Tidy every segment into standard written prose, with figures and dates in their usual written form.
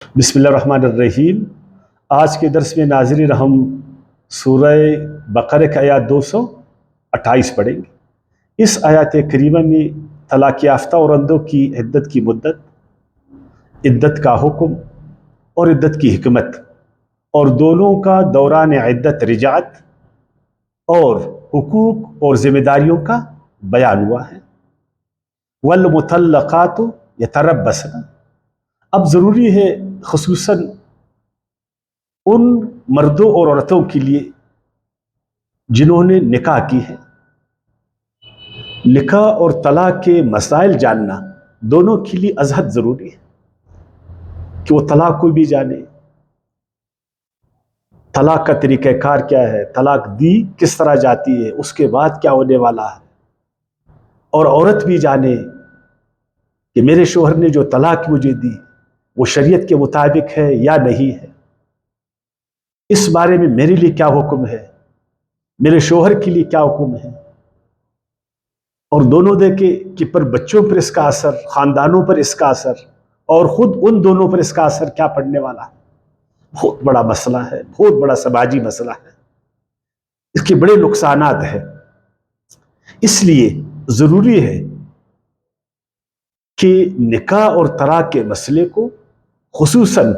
بسم اللہ الرحمن الرحیم۔ آج کے درس میں ناظرین ہم سورہ بقرہ کی آیات 228 پڑھیں گے۔ اس آیات کریمہ میں طلاق یافتہ عورتوں کی عدت کی مدت، عدت کا حکم اور عدت کی حکمت، اور دونوں کا دوران عدت رجعت اور حقوق اور ذمہ داریوں کا بیان ہوا ہے۔ والمطلقات یتربصن، اب ضروری ہے خصوصاً ان مردوں اور عورتوں کے لیے جنہوں نے نکاح کی ہے، نکاح اور طلاق کے مسائل جاننا دونوں کے لیے ازحد ضروری ہے کہ وہ طلاق کو بھی جانے، طلاق کا طریقہ کار کیا ہے، طلاق دی کس طرح جاتی ہے، اس کے بعد کیا ہونے والا ہے، اور عورت بھی جانے کہ میرے شوہر نے جو طلاق مجھے دی وہ شریعت کے مطابق ہے یا نہیں ہے، اس بارے میں میرے لیے کیا حکم ہے، میرے شوہر کے لیے کیا حکم ہے، اور دونوں دیکھے کہ پر بچوں پر اس کا اثر، خاندانوں پر اس کا اثر، اور خود ان دونوں پر اس کا اثر کیا پڑنے والا ہے۔ بہت بڑا مسئلہ ہے، بہت بڑا سماجی مسئلہ ہے، اس کے بڑے نقصانات ہیں۔ اس لیے ضروری ہے کہ نکاح اور طلاق کے مسئلے کو خصوصاً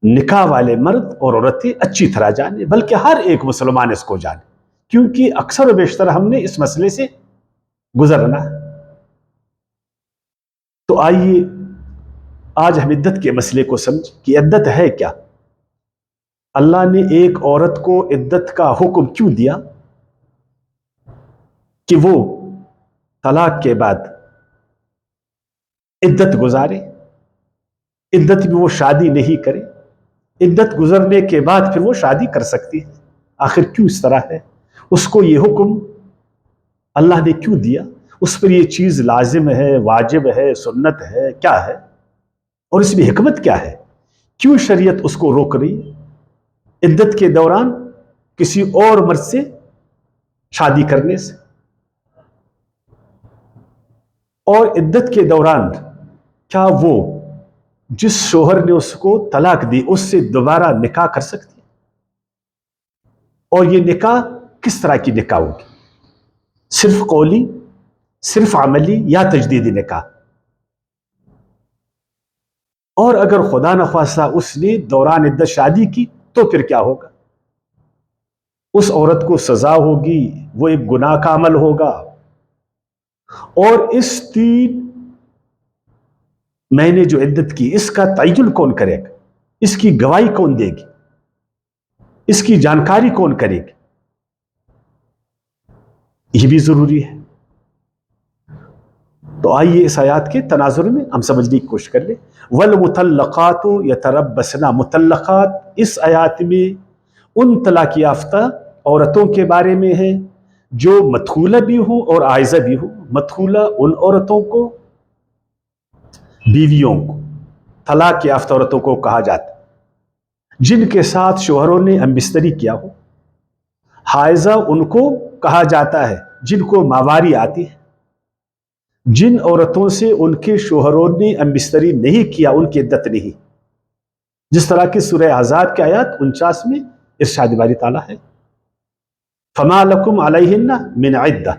نکاح والے مرد اور عورتیں اچھی طرح جانیں، بلکہ ہر ایک مسلمان اس کو جانے، کیونکہ اکثر و بیشتر ہم نے اس مسئلے سے گزرنا ہے۔ تو آئیے آج ہم عدت کے مسئلے کو سمجھ کہ عدت ہے کیا، اللہ نے ایک عورت کو عدت کا حکم کیوں دیا کہ وہ طلاق کے بعد عدت گزارے، عدت میں وہ شادی نہیں کرے، عدت گزرنے کے بعد پھر وہ شادی کر سکتی ہے۔ آخر کیوں اس طرح ہے، اس کو یہ حکم اللہ نے کیوں دیا، اس پر یہ چیز لازم ہے، واجب ہے، سنت ہے، کیا ہے، اور اس میں حکمت کیا ہے، کیوں شریعت اس کو روک رہی ہے عدت کے دوران کسی اور مرد سے شادی کرنے سے، اور عدت کے دوران کیا وہ جس شوہر نے اس کو طلاق دی اس سے دوبارہ نکاح کر سکتی ہے، اور یہ نکاح کس طرح کی نکاح ہوگی، صرف قولی، صرف عملی، یا تجدیدی نکاح، اور اگر خدا نخواستہ اس نے دوران عدت شادی کی تو پھر کیا ہوگا، اس عورت کو سزا ہوگی، وہ ایک گناہ کا عمل ہوگا، اور اس 3 مہینے جو عدت کی اس کا تعین کون کرے گا، اس کی گواہی کون دے گی، اس کی جانکاری کون کرے گی، یہ بھی ضروری ہے۔ تو آئیے اس آیات کے تناظر میں ہم سمجھنے کی کوشش کر لیں۔ والمطلقات یتربصن، مطلقات اس آیات میں ان طلاق یافتہ عورتوں کے بارے میں ہے جو مدخولہ بھی ہوں اور عائزہ بھی ہوں۔ مدخولہ ان عورتوں کو، بیویوں کو، طلاق یافتہ عورتوں کو کہا جاتا ہے جن کے ساتھ شوہروں نے ہم بستری کیا ہو۔ حائزہ ان کو کہا جاتا ہے جن کو ماواری آتی ہے، جن عورتوں سے ان کے شوہروں نے ہم بستری نہیں کیا ان کی عدت نہیں، جس طرح کی سورہ احزاب کی آیات 49 میں ارشاد باری تعالیٰ ہے، فما لکم علیہن من عدہ،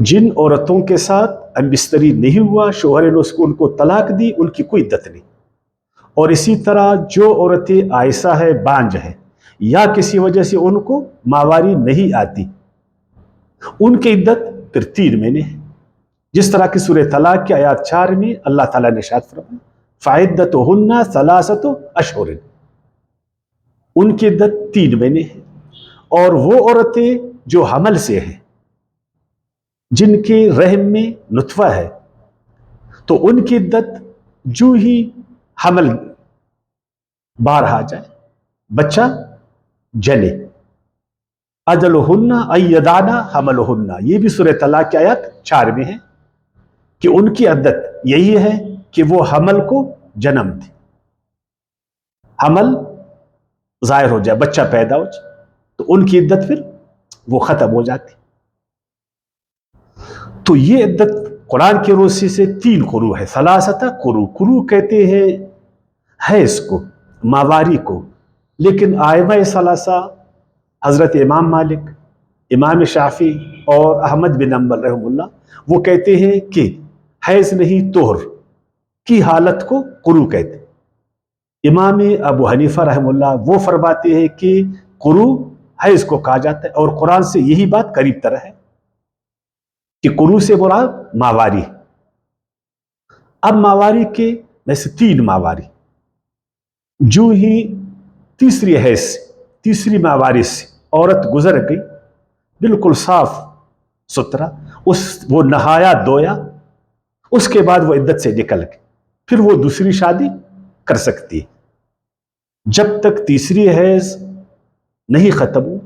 جن عورتوں کے ساتھ ہم بستری نہیں ہوا، شوہر نے ان کو طلاق دی، ان کی کوئی عدت نہیں۔ اور اسی طرح جو عورتیں عائسہ ہے، بانجھ ہے، یا کسی وجہ سے ان کو ماواری نہیں آتی، ان کی عدت پھر 3 مہینے ہے، جس طرح کی سورہ طلاق کی آیات 4 میں اللہ تعالیٰ نے ارشاد فرمایا فعدتہن 3 اشہر، ان کی عدت 3 مہینے ہے۔ اور وہ عورتیں جو حمل سے ہیں، جن کے رحم میں نطفہ ہے، تو ان کی عدت جو ہی حمل باہر آ جائے، بچہ جنے، اجلہن ان یضعن حملہن، یہ بھی سورہ طلاق کی آیات 4 میں ہے کہ ان کی عدت یہی ہے کہ وہ حمل کو جنم دے، حمل ظاہر ہو جائے، بچہ پیدا ہو جائے، تو ان کی عدت پھر وہ ختم ہو جاتی۔ تو یہ عدت قرآن کی روشنی سے 3 قروء ہے، ثلاثۃ قروء، قروء کہتے ہیں حیض کو، ماواری کو، لیکن آئمہ ثلاثہ حضرت امام مالک، امام شافعی اور احمد بن حنبل رحمہ اللہ وہ کہتے ہیں کہ حیض نہیں، طہر کی حالت کو قروء کہتے ہیں۔ امام ابو حنیفہ رحمہ اللہ وہ فرماتے ہیں کہ قروء حیض کو کہا جاتا ہے، اور قرآن سے یہی بات قریب تر ہے کہ قروء سے مراد ماواری۔ اب ماواری کے میں سے 3 ماواری، جو ہی تیسری حیض سے، تیسری ماواری سے عورت گزر گئی بالکل صاف ستھرا، وہ نہایا دھویا، اس کے بعد وہ عدت سے نکل گئی، پھر وہ دوسری شادی کر سکتی ہے۔ جب تک تیسری حیض نہیں ختم ہو،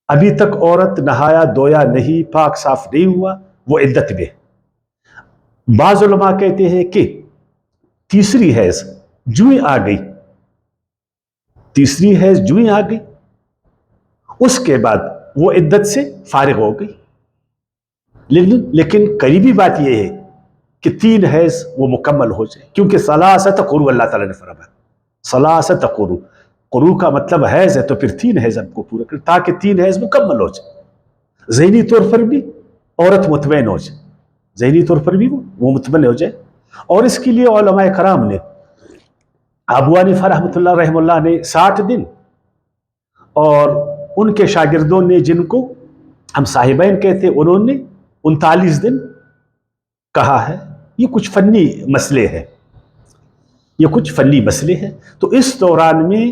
ابھی تک عورت نہایا دھویا نہیں، پاک صاف نہیں ہوا، وہ عدت میں۔ بعض علماء کہتے ہیں کہ تیسری حیض جو ہی آ گئی، تیسری حیض جو ہی آ گئی، اس کے بعد وہ عدت سے فارغ ہو گئی۔ لیکن قریبی بات یہ ہے کہ 3 حیض وہ مکمل ہو جائے، کیونکہ ثلاثۃ قروء اللہ تعالیٰ نے فرمایا، ثلاثۃ قروء، قروء کا مطلب حیض ہے، تو پھر 3 حیض ہم کو پورا کر، تاکہ 3 حیض مکمل ہو جائے، ذہنی طور پر بھی عورت مطمئن ہو جائے، ذہنی طور پر بھی وہ مطمئن ہو جائے۔ اور اس کے لیے علماء کرام نے، ابو حنیفہ رحمۃ اللہ رحمہ اللہ نے 60 دن، اور ان کے شاگردوں نے جن کو ہم صاحبین کہتے انہوں نے 39 دن کہا ہے۔ یہ کچھ فنی مسئلے ہیں، یہ کچھ فنی مسئلے ہیں۔ تو اس دوران میں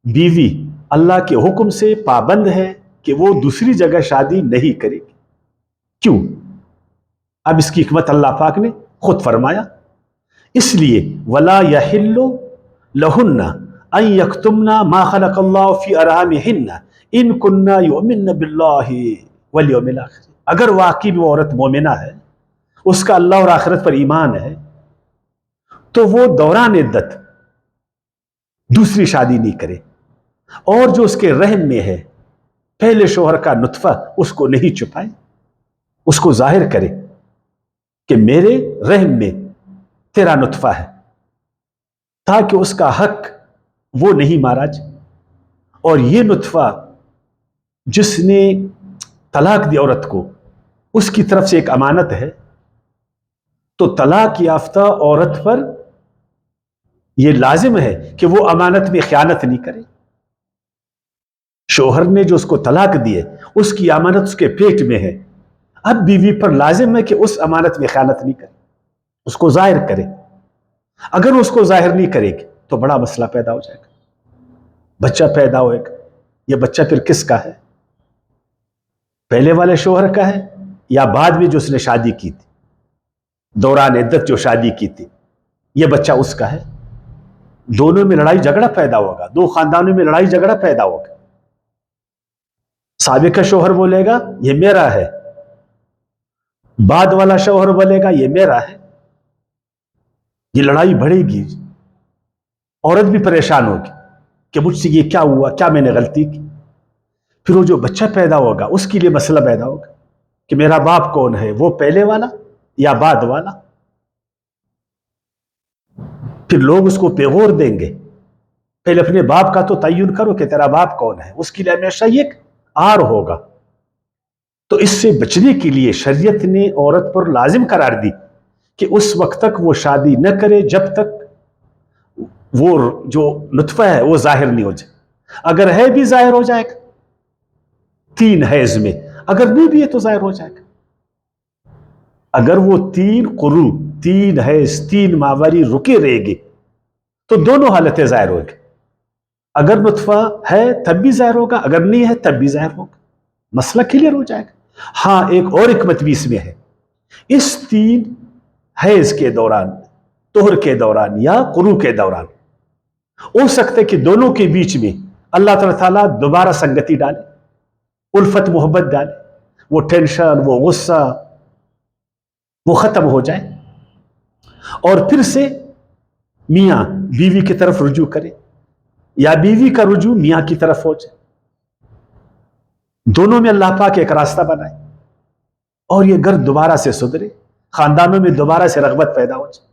بیوی اللہ کے حکم سے پابند ہے کہ وہ دوسری جگہ شادی نہیں کرے گی۔ کیوں؟ اب اس کی حکمت اللہ پاک نے خود فرمایا، اس لیے وَلَا يَحِلُّ لَهُنَّ أَن يَكْتُمْنَ مَا خَلَقَ اللَّهُ فِي أَرْحَامِهِنَّ إِن كُنَّ يُؤْمِنَّ بِاللَّهِ وَالْيَوْمِ الْآخِرِ۔ اگر واقعی وہ عورت مومنہ ہے، اس کا اللہ اور آخرت پر ایمان ہے، تو وہ دوران عدت دوسری شادی نہیں کرے، اور جو اس کے رحم میں ہے پہلے شوہر کا نطفہ، اس کو نہیں چھپائے، اس کو ظاہر کرے کہ میرے رحم میں تیرا نطفہ ہے، تاکہ اس کا حق وہ نہیں مارا جائے۔ اور یہ نطفہ جس نے طلاق دی عورت کو، اس کی طرف سے ایک امانت ہے، تو طلاق یافتہ عورت پر یہ لازم ہے کہ وہ امانت میں خیانت نہیں کرے۔ شوہر نے جو اس کو طلاق دی ہے، اس کی امانت اس کے پیٹ میں ہے، اب بیوی پر لازم ہے کہ اس امانت میں خیانت نہیں کرے، اس کو ظاہر کرے۔ اگر اس کو ظاہر نہیں کرے گی تو بڑا مسئلہ پیدا ہو جائے گا، بچہ پیدا ہوئے گا۔ یہ بچہ پھر کس کا ہے؟ پہلے والے شوہر کا ہے یا بعد میں جو اس نے شادی کی تھی، دوران عدت جو شادی کی تھی، یہ بچہ اس کا ہے؟ دونوں میں لڑائی جھگڑا پیدا ہوگا، 2 خاندانوں میں لڑائی جھگڑا پیدا ہوگا۔ سابقہ شوہر بولے گا یہ میرا ہے، بعد والا شوہر بولے گا یہ میرا ہے، یہ لڑائی بڑھے گی، عورت بھی پریشان ہوگی کہ مجھ سے یہ کیا ہوا، کیا میں نے غلطی کی۔ پھر وہ جو بچہ پیدا ہوگا اس کے لیے مسئلہ پیدا ہوگا کہ میرا باپ کون ہے، وہ پہلے والا یا بعد والا۔ پھر لوگ اس کو پیغور دیں گے، پہلے اپنے باپ کا تو تعین کرو کہ تیرا باپ کون ہے، اس کے لیے ہمیشہ یہ آر ہوگا۔ تو اس سے بچنے کے لیے شریعت نے عورت پر لازم قرار دی کہ اس وقت تک وہ شادی نہ کرے جب تک وہ جو نطفہ ہے وہ ظاہر نہیں ہو جائے۔ اگر ہے بھی ظاہر ہو جائے گا 3 حیض میں، اگر نہیں بھی ہے تو ظاہر ہو جائے گا۔ اگر وہ 3 قروء، 3 حیض، 3 ماوری رکے رہے گی تو دونوں حالتیں ظاہر ہوگی۔ اگر نطفہ ہے تب بھی ظاہر ہوگا، اگر نہیں ہے تب بھی ظاہر ہوگا، مسئلہ کلیئر ہو جائے گا۔ ہاں ایک اور حکمت بھی اس میں ہے، اس 3 حیض کے دوران، طہر کے دوران یا قروء کے دوران ہو سکتا ہے کہ دونوں کے بیچ میں اللہ تعالیٰ دوبارہ سنگتی ڈالے، الفت محبت ڈالے، وہ ٹینشن، وہ غصہ وہ ختم ہو جائے، اور پھر سے میاں بیوی کی طرف رجوع کرے یا بیوی کا رجوع میاں کی طرف ہو جائے، دونوں میں اللہ پاک ایک راستہ بنائے اور یہ گھر دوبارہ سے سدھرے۔ خاندانوں میں دوبارہ سے رغبت پیدا ہو جائے,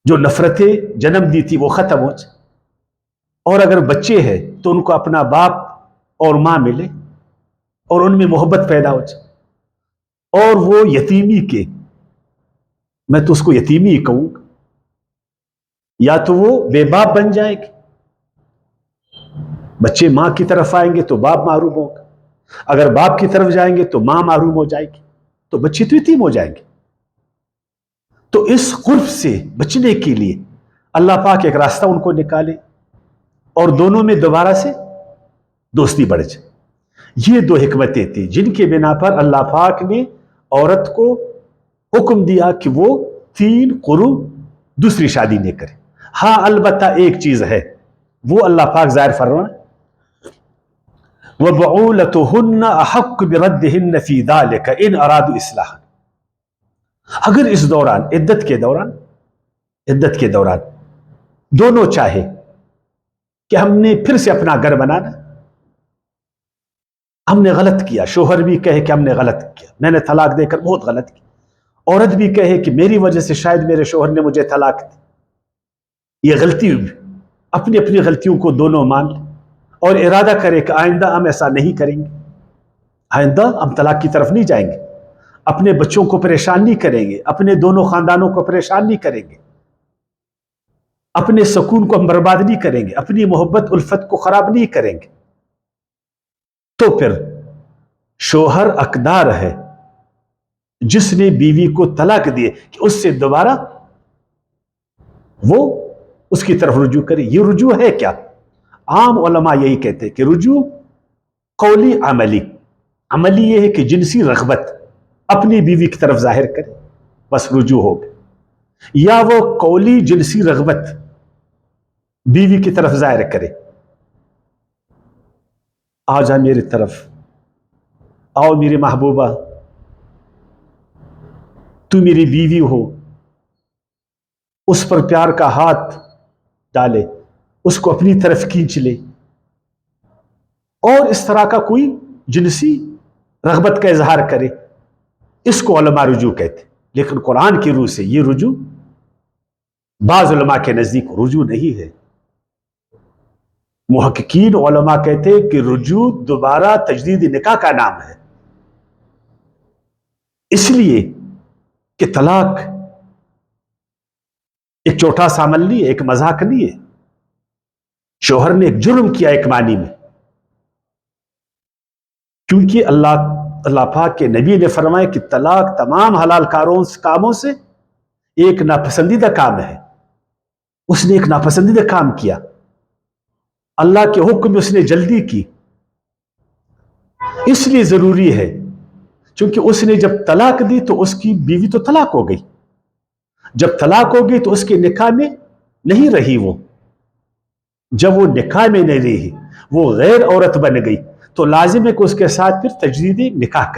جو نفرتیں جنم دی تھی وہ ختم ہو جائے, اور اگر بچے ہیں تو ان کو اپنا باپ اور ماں ملے اور ان میں محبت پیدا ہو جائے, اور وہ یتیمی کے, میں تو اس کو یتیمی ہی کہوں گا, یا تو وہ بے باپ بن جائے گی, بچے ماں کی طرف آئیں گے تو باپ محروم ہوگا, اگر باپ کی طرف جائیں گے تو ماں محروم ہو جائے گی, تو بچے تو یتیم ہو جائیں گے. تو اس قرب سے بچنے کے لیے اللہ پاک ایک راستہ ان کو نکالے اور دونوں میں دوبارہ سے دوستی بڑھ جائے. یہ دو حکمتیں تھیں جن کے بنا پر اللہ پاک نے عورت کو حکم دیا کہ وہ 3 قروء دوسری شادی نہ کرے. ہاں البتہ ایک چیز ہے, وہ اللہ پاک ظاہر فرمائے وَبُعُولَتُهُنَّ أَحَقُّ بِرَدِّهِنَّ فِي ذَلِكَ إِنْ أَرَادُوا إِصْلَاحًا. اگر اس دوران عدت کے دوران دونوں چاہے کہ ہم نے پھر سے اپنا گھر بنانا, ہم نے غلط کیا, شوہر بھی کہے کہ ہم نے غلط کیا, میں نے طلاق دے کر بہت غلط کی, عورت بھی کہے کہ میری وجہ سے شاید میرے شوہر نے مجھے طلاق دی, یہ غلطی ہوئی, اپنی اپنی غلطیوں کو دونوں مان لیں اور ارادہ کرے کہ آئندہ ہم ایسا نہیں کریں گے, آئندہ ہم طلاق کی طرف نہیں جائیں گے, اپنے بچوں کو پریشان نہیں کریں گے, اپنے دونوں خاندانوں کو پریشان نہیں کریں گے, اپنے سکون کو ہم برباد نہیں کریں گے, اپنی محبت الفت کو خراب نہیں کریں گے. تو پھر شوہر حقدار ہے جس نے بیوی کو طلاق دیے کہ اس سے دوبارہ وہ اس کی طرف رجوع کرے. یہ رجوع ہے کیا؟ عام علماء یہی کہتے ہیں کہ رجوع قولی عملی یہ ہے کہ جنسی رغبت اپنی بیوی کی طرف ظاہر کرے, بس رجوع ہو گئے, یا وہ قولی جنسی رغبت بیوی کی طرف ظاہر کرے, آ جا میری طرف, آؤ میری محبوبہ, تو میری بیوی ہو, اس پر پیار کا ہاتھ ڈالے, اس کو اپنی طرف کھینچ لے, اور اس طرح کا کوئی جنسی رغبت کا اظہار کرے, اس کو علماء رجوع کہتے. لیکن قرآن کی روح سے یہ رجوع بعض علماء کے نزدیک رجوع نہیں ہے. محققین علماء کہتے ہیں کہ رجوع دوبارہ تجدید نکاح کا نام ہے, اس لیے کہ طلاق ایک چھوٹا سا عمل نہیں ہے, ایک مذاق نہیں ہے. شوہر نے ایک جرم کیا ایک معنی میں, کیونکہ اللہ پاک کے نبی نے فرمایا کہ طلاق تمام حلال کاموں سے ایک ناپسندیدہ کام ہے. اس نے ایک ناپسندیدہ کام کیا, اللہ کے حکم میں اس نے جلدی کی, اس لیے ضروری ہے کیونکہ اس نے جب طلاق دی تو اس کی بیوی تو طلاق ہو گئی, جب طلاق ہو گئی تو اس کے نکاح میں نہیں رہی, وہ جب وہ نکاح میں نہیں رہی وہ غیر عورت بن گئی, تو لازم ہے کہ اس کے ساتھ پھر تجدید نکاح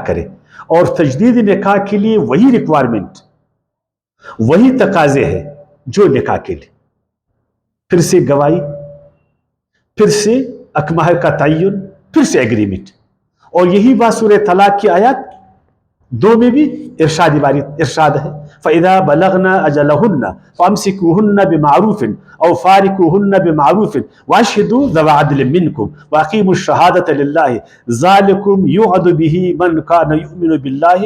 کرے. اور تجدید نکاح کے لیے وہی ریکوائرمنٹ, وہی تقاضے ہیں جو نکاح کے لیے, پھر سے گواہی, پھر سے اکمہر کا تعین, پھر سے ایگریمنٹ. اور یہی بات سورہ طلاق کی آیات 2 میں بھی ارشاد ہے, فَإِذَا بَلَغْنَا أَجَلَهُنَّ فَأَمْسِكُوهُنَّ بِمَعْرُوفٍ أَوْ فَارِقُوهُنَّ بِمَعْرُوفٍ وَأَشْهِدُوا ذَوَا عَدْلٍ مِّنكُمْ وَأَقِيمُوا الشَّهَادَةَ لِلَّهِ ذَلِكُمْ يُوعَظُ بِهِ مَنْ كَانَ يُؤْمِنُ بِاللَّهِ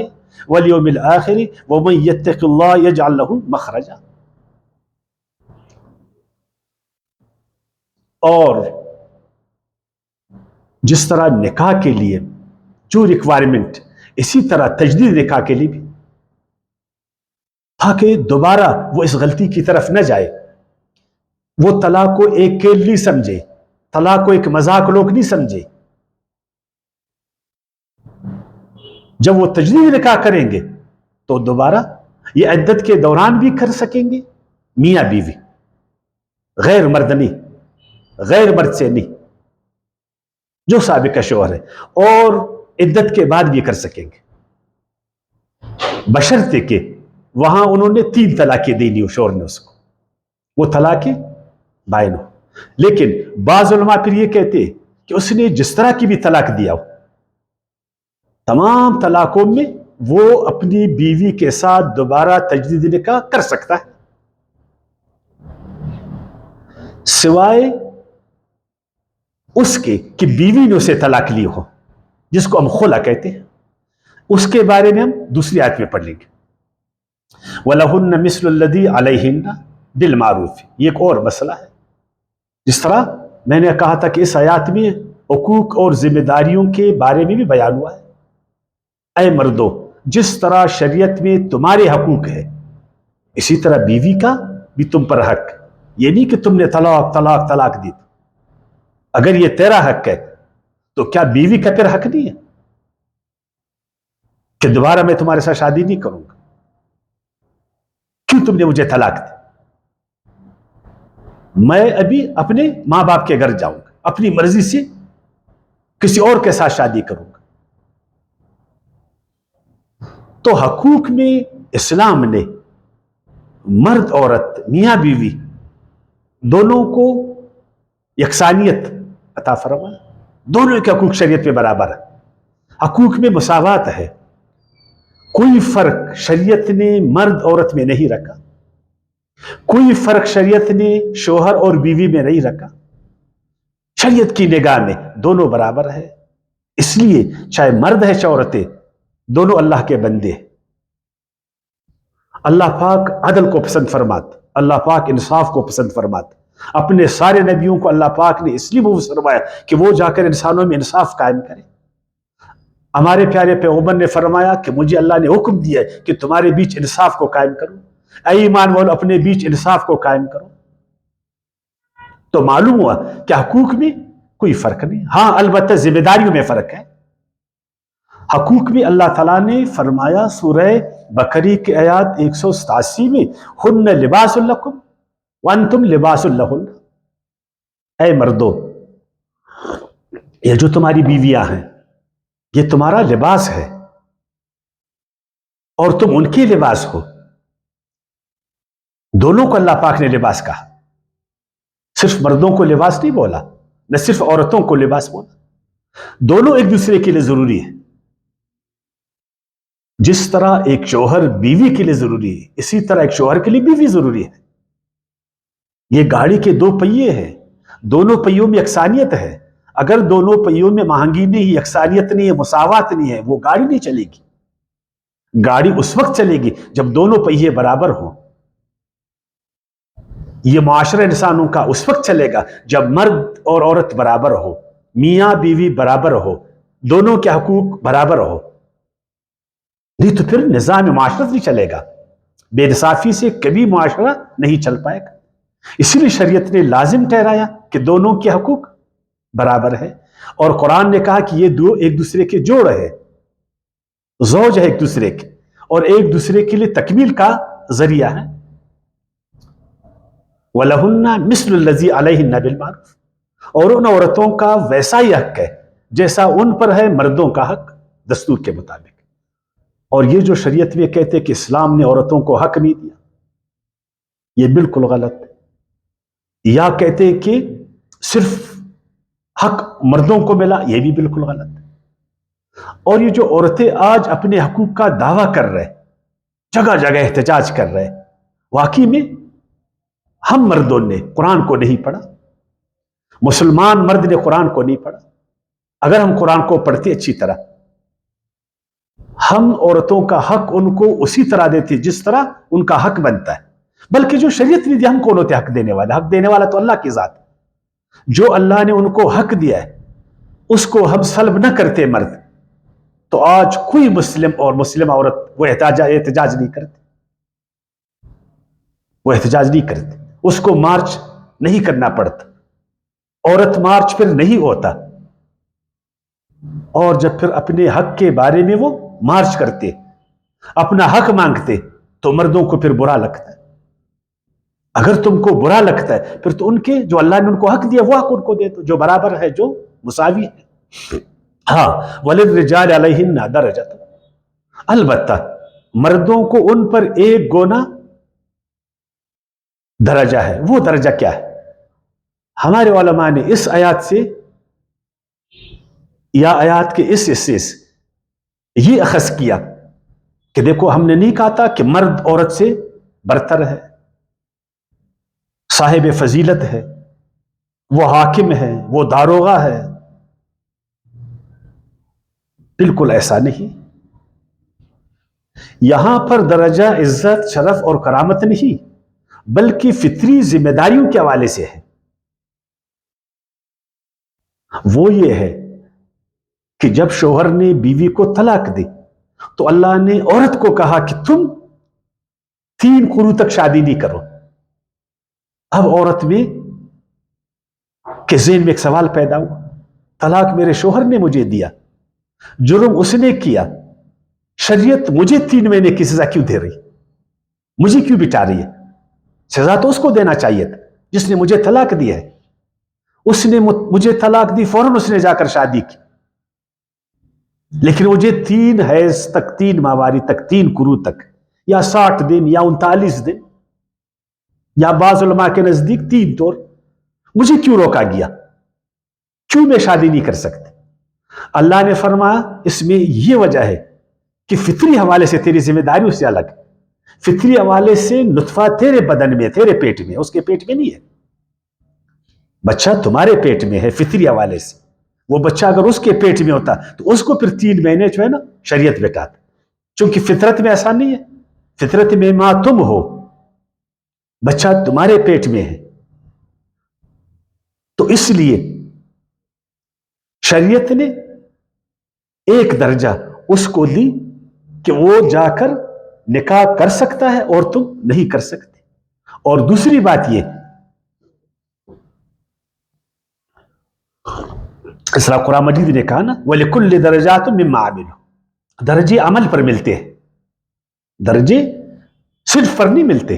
وَالْيَوْمِ الْآخِرِ وَمَن يَتَّقِ اللَّهَ يَجْعَل لَّهُ مَخْرَجًا. اور جس طرح نکاح کے لیے جو ریکوائرمنٹ, اسی طرح تجدید نکاح کے لیے بھی, تاکہ دوبارہ وہ اس غلطی کی طرف نہ جائے. وہ طلاق کو ایک کھیل نہیں سمجھے, طلاق کو ایک مذاق لوگ نہیں سمجھے. جب وہ تجدید نکاح کریں گے تو دوبارہ یہ عدت کے دوران بھی کر سکیں گے, میاں بیوی, غیر مرد نہیں, غیر مرد سے نہیں, جو سابقہ شوہر ہے, اور عدت کے بعد بھی کر سکیں گے, بشرطے کہ وہاں انہوں نے 3 طلاقیں دینی ہو شوہر نے اس کو, وہ طلاقیں بائن ہو. لیکن بعض علماء پھر یہ کہتے کہ اس نے جس طرح کی بھی طلاق دیا ہو, تمام طلاقوں میں وہ اپنی بیوی کے ساتھ دوبارہ تجدید نکاح کر سکتا ہے، سوائے اس کے کہ بیوی نے اسے طلاق لی ہو، جس کو ہم خلا کہتے ہیں. اس کے بارے میں ہم دوسری آیت میں پڑھ لیں گے. وَلَهُنَّ مِثْلُ الَّذِي عَلَيْهِنَّ بِالْمَعْرُوفِ. یہ ایک اور مسئلہ ہے. جس طرح میں نے کہا تھا کہ اس آیات میں حقوق اور ذمہ داریوں کے بارے میں بھی بیان ہوا ہے. اے مردو، جس طرح شریعت میں تمہارے حقوق ہے اسی طرح بیوی کا بھی تم پر حق. یہ نہیں کہ تم نے طلاق طلاق طلاق دی. اگر یہ تیرا حق ہے تو کیا بیوی کا پھر حق نہیں ہے کہ دوبارہ میں تمہارے ساتھ شادی نہیں کروں گا؟ کیوں تم نے مجھے طلاق دی؟ میں ابھی اپنے ماں باپ کے گھر جاؤں گا، اپنی مرضی سے کسی اور کے ساتھ شادی کروں گا. تو حقوق میں اسلام نے مرد عورت میاں بیوی دونوں کو یکسانیت عطا فرمایا. دونوں کے حقوق شریعت میں برابر ہے. حقوق میں مساوات ہے. کوئی فرق شریعت نے مرد عورت میں نہیں رکھا، کوئی فرق شریعت نے شوہر اور بیوی میں نہیں رکھا. شریعت کی نگاہ میں دونوں برابر ہے. اس لیے چاہے مرد ہے چاہے عورتیں، دونوں اللہ کے بندے ہیں. اللہ پاک عدل کو پسند فرماتا، اللہ پاک انصاف کو پسند فرماتا. اپنے سارے نبیوں کو اللہ پاک نے اس لیے مبعوث فرمایا کہ وہ جا کر انسانوں میں انصاف قائم کرے. ہمارے پیارے پیغمبر نے فرمایا کہ مجھے اللہ نے حکم دیا ہے کہ تمہارے بیچ انصاف کو قائم کرو. اے ایمان والو، اپنے بیچ انصاف کو قائم کرو. تو معلوم ہوا کہ حقوق میں کوئی فرق نہیں. ہاں البتہ ذمہ داریوں میں فرق ہے. حقوق میں اللہ تعالیٰ نے فرمایا سورہ بقرہ کی آیات 187 میں، ہن لباس لکم وانتم لباس لہن. اے مردو، یہ جو تمہاری بیویاں ہیں یہ تمہارا لباس ہے اور تم ان کے لباس ہو. دونوں کو اللہ پاک نے لباس کہا. صرف مردوں کو لباس نہیں بولا، نہ صرف عورتوں کو لباس بولا. دونوں ایک دوسرے کے لیے ضروری ہے. جس طرح ایک شوہر بیوی کے لیے ضروری ہے، اسی طرح ایک شوہر کے لیے بیوی ضروری ہے. یہ گاڑی کے دو پہیے ہیں، دونوں پہیوں میں یکسانیت ہے. اگر دونوں پہیوں میں مہنگی نہیں، یکسانیت نہیں ہے، مساوات نہیں ہے، وہ گاڑی نہیں چلے گی. گاڑی اس وقت چلے گی جب دونوں پہیے برابر ہوں. یہ معاشرہ انسانوں کا اس وقت چلے گا جب مرد اور عورت برابر ہو، میاں بیوی برابر ہو، دونوں کے حقوق برابر ہو. نہیں تو پھر نظام معاشرت نہیں چلے گا. بے انصافی سے کبھی معاشرہ نہیں چل پائے گا. اسی لیے شریعت نے لازم ٹھہرایا کہ دونوں کے حقوق برابر ہے. اور قرآن نے کہا کہ یہ دو ایک دوسرے کے جوڑ ہے، زوج ہے ایک دوسرے کے، اور ایک دوسرے کے لیے تکمیل کا ذریعہ ہے. وَلَهُنَّ مِثْلُ الَّذِي عَلَيْهِنَّ بِالْمَعْرُوفِ. اور ان عورتوں کا ویسا ہی حق ہے جیسا ان پر ہے مردوں کا حق دستور کے مطابق. اور یہ جو شریعت میں کہتے کہ اسلام نے عورتوں کو حق نہیں دیا، یہ بالکل غلط ہے. یا کہتے کہ صرف حق مردوں کو ملا، یہ بھی بالکل غلط ہے. اور یہ جو عورتیں آج اپنے حقوق کا دعویٰ کر رہے، جگہ جگہ احتجاج کر رہے، واقعی میں ہم مردوں نے قرآن کو نہیں پڑھا، مسلمان مرد نے قرآن کو نہیں پڑھا. اگر ہم قرآن کو پڑھتے اچھی طرح، ہم عورتوں کا حق ان کو اسی طرح دیتے جس طرح ان کا حق بنتا ہے. بلکہ جو شریعت نے دیا، ہم کون ہوتے حق دینے والے؟ حق دینے والا تو اللہ کی ذات. جو اللہ نے ان کو حق دیا ہے اس کو ہم سلب نہ کرتے مرد، تو آج کوئی مسلم اور مسلم عورت وہ احتجاج نہیں کرتے. وہ احتجاج نہیں کرتے، اس کو مارچ نہیں کرنا پڑتا. عورت مارچ پھر نہیں ہوتا. اور جب پھر اپنے حق کے بارے میں وہ مارچ کرتے، اپنا حق مانگتے، تو مردوں کو پھر برا لگتا ہے. اگر تم کو برا لگتا ہے پھر تو ان کے جو اللہ نے ان کو حق دیا وہ حق ان کو دے دو، جو برابر ہے، جو مساوی ہے. ہاں وَلِلرِّجَالِ عَلَيْهِنَّ دَرَجَةٌ. البتہ مردوں کو ان پر ایک گونا درجہ ہے. وہ درجہ کیا ہے؟ ہمارے علماء نے اس آیات سے یا آیات کے اس حصے سے یہ اخذ کیا کہ دیکھو ہم نے نہیں کہا تھا کہ مرد عورت سے برتر ہے، صاحب فضیلت ہے، وہ حاکم ہے، وہ داروغہ ہے؟ بالکل ایسا نہیں. یہاں پر درجہ عزت، شرف اور کرامت نہیں، بلکہ فطری ذمہ داریوں کے حوالے سے ہے. وہ یہ ہے کہ جب شوہر نے بیوی کو طلاق دی تو اللہ نے عورت کو کہا کہ تم 3 قروء تک شادی نہیں کرو. اب عورت میں کے ذہن میں ایک سوال پیدا ہوا، طلاق میرے شوہر نے مجھے دیا، جرم اس نے کیا، شریعت مجھے 3 مہینے کی سزا کیوں دے رہی، مجھے کیوں بٹا رہی ہے؟ سزا تو اس کو دینا چاہیے تھا جس نے مجھے طلاق دی ہے. اس نے مجھے طلاق دی، فوراً اس نے جا کر شادی کی، لیکن مجھے 3 حیض تک، 3 ماواری تک، 3 قروء تک، یا 60 دن یا 39 دن، یا بعض علماء کے نزدیک 3 طور، مجھے کیوں روکا گیا؟ کیوں میں شادی نہیں کر سکتی؟ اللہ نے فرمایا اس میں یہ وجہ ہے کہ فطری حوالے سے تیری ذمہ داریوں سے الگ. فطری حوالے سے نطفہ تیرے بدن میں، تیرے پیٹ میں، اس کے پیٹ میں نہیں ہے. بچہ تمہارے پیٹ میں ہے فطری حوالے سے. وہ بچہ اگر اس کے پیٹ میں ہوتا تو اس کو پھر 3 مہینے جو ہے نا شریعت بتاتا، چونکہ فطرت میں ایسا نہیں ہے. فطرت میں ماں تم ہو، بچہ تمہارے پیٹ میں ہے، تو اس لیے شریعت نے ایک درجہ اس کو دی کہ وہ جا کر نکاح کر سکتا ہے اور تم نہیں کر سکتے. اور دوسری بات یہ، اس طرح قرآن مجید نے کہا نا وَلِكُلِّ دَرَجَاتٌ مِّمَّا عَمِلُوا، درجے عمل پر ملتے ہیں، درجے صرف پر نہیں ملتے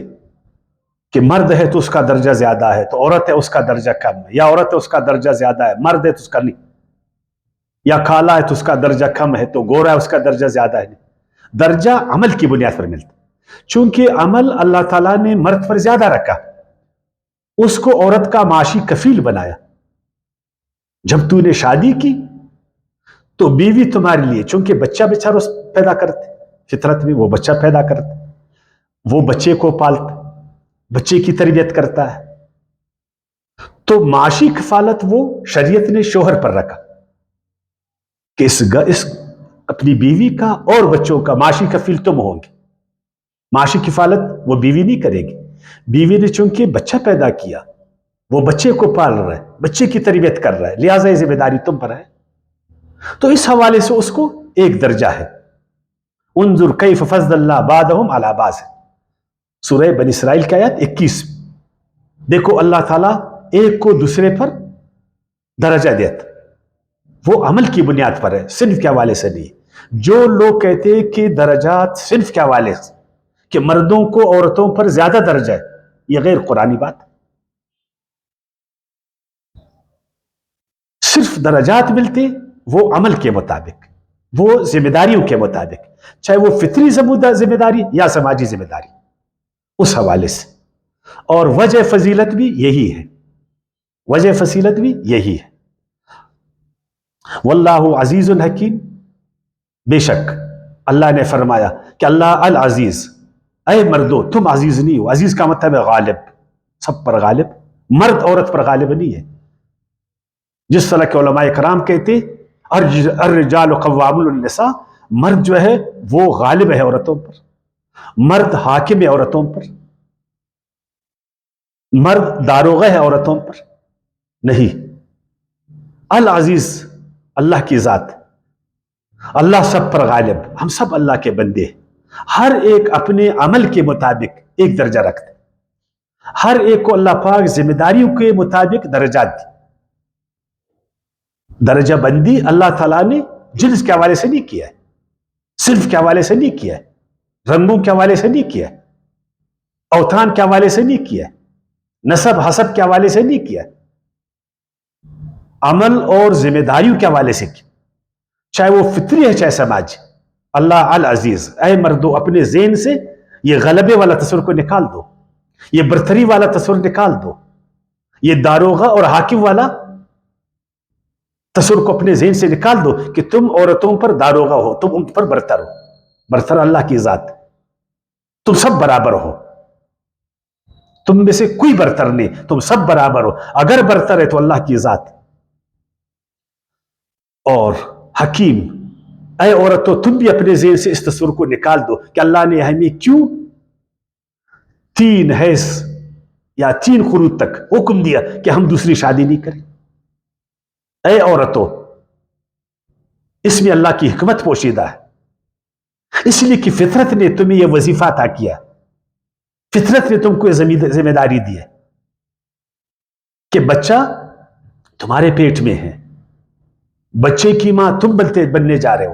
کہ مرد ہے تو اس کا درجہ زیادہ ہے تو عورت ہے اس کا درجہ کم ہے، یا عورت ہے اس کا درجہ زیادہ ہے مرد ہے تو اس کا نہیں، یا کالا ہے تو اس کا درجہ کم ہے تو گورا ہے اس کا درجہ زیادہ ہے. درجہ عمل کی بنیاد پر ملتا، چونکہ عمل اللہ تعالیٰ نے مرد پر زیادہ رکھا، اس کو عورت کا معاشی کفیل بنایا. جب تو نے شادی کی تو بیوی تمہارے لیے، چونکہ بچہ بیچارہ پیدا کرتے، فطرت میں وہ بچہ پیدا کرتے، وہ بچے کو پالتا، بچے کی تربیت کرتا ہے، تو معاشی کفالت وہ شریعت نے شوہر پر رکھا کہ اس اپنی بیوی کا اور بچوں کا معاشی کفیل تم ہوں گے. معاشی کفالت وہ بیوی نہیں کرے گی. بیوی نے چونکہ بچہ پیدا کیا، وہ بچے کو پال رہا ہے، بچے کی تربیت کر رہا ہے، لہٰذا یہ ذمہ داری تم پر ہے. تو اس حوالے سے اس کو ایک درجہ ہے. انظر کیف فضل اللہ بعضهم علی بعض، سورہ بنی اسرائیل کی آیت 21. دیکھو اللہ تعالیٰ ایک کو دوسرے پر درجہ دیتا، وہ عمل کی بنیاد پر ہے، صنف کے حوالے سے نہیں. جو لوگ کہتے ہیں کہ درجات صنف کے حوالے سے، کہ مردوں کو عورتوں پر زیادہ درجہ ہے، یہ غیر قرآنی بات. صرف درجات ملتے وہ عمل کے مطابق، وہ ذمہ داریوں کے مطابق، چاہے وہ فطری ذمہ داری یا سماجی ذمہ داری، اس حوالے سے. اور وجہ فضیلت بھی یہی ہے، وجہ فضیلت بھی یہی ہے. واللہ عزیز الحکیم، بے شک اللہ نے فرمایا کہ اللہ العزیز، اے مردو تم عزیز نہیں ہو. عزیز کا مطلب ہے غالب، سب پر غالب، مرد عورت پر غالب نہیں ہے. جس طرح کے علماء کرام کہتے الرجال قوامون علی النساء، مرد جو ہے وہ غالب ہے عورتوں پر، مرد حاکم ہے عورتوں پر، مرد داروغہ ہے عورتوں پر نہیں. العزیز اللہ کی ذات، اللہ سب پر غالب، ہم سب اللہ کے بندے ہیں. ہر ایک اپنے عمل کے مطابق ایک درجہ رکھتے، ہر ایک کو اللہ پاک ذمہ داریوں کے مطابق درجات دی. درجہ بندی اللہ تعالیٰ نے جنس کے حوالے سے نہیں کیا ہے، صرف کے حوالے سے نہیں کیا ہے، رنگوں کے حوالے سے نہیں کیا ہے، اوتھان کے حوالے سے نہیں کیا ہے، نسب حسب کے حوالے سے نہیں کیا ہے، عمل اور ذمہ داریوں کے حوالے سے کیا، چاہے وہ فطری ہے چاہے سماجی. اللہ العزیز، اے مردو اپنے ذہن سے یہ غلبے والا تصور کو نکال دو، یہ برتری والا تصور نکال دو، یہ داروغہ اور حاکم والا تصور کو اپنے ذہن سے نکال دو کہ تم عورتوں پر داروغہ ہو، تم ان پر برتر ہو. برتر اللہ کی ذات، تم سب برابر ہو، تم میں سے کوئی برتر نہیں، تم سب برابر ہو. اگر برتر ہے تو اللہ کی ذات. اور حکیم، اے عورتوں تم بھی اپنے ذہن سے اس تصور کو نکال دو کہ اللہ نے ہمیں کیوں 3 حیض یا 3 قروء تک حکم دیا کہ ہم دوسری شادی نہیں کریں. اے عورتوں، اس میں اللہ کی حکمت پوشیدہ ہے، اس لیے کہ فطرت نے تمہیں یہ وظیفہ عطا کیا، فطرت نے تم کو یہ ذمہ داری دی ہے کہ بچہ تمہارے پیٹ میں ہے، بچے کی ماں تم بننے جا رہے ہو،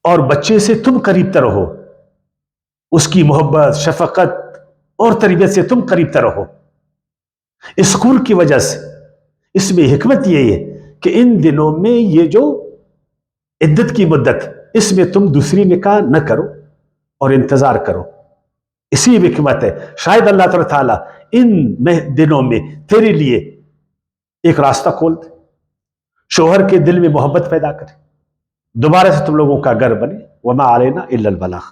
اور بچے سے تم قریب تر ہو، اس کی محبت، شفقت اور تربیت سے تم قریب تر ہو. اسکول کی وجہ سے اس میں حکمت یہ ہے کہ ان دنوں میں یہ جو عدت کی مدت، اس میں تم دوسری نکاح نہ کرو اور انتظار کرو. اسی میں حکمت ہے. شاید اللہ تعالیٰ ان دنوں میں تیرے لیے ایک راستہ کھول دے، شوہر کے دل میں محبت پیدا کرے، دوبارہ سے تم لوگوں کا گھر بنے. وما علینا الا البلاغ.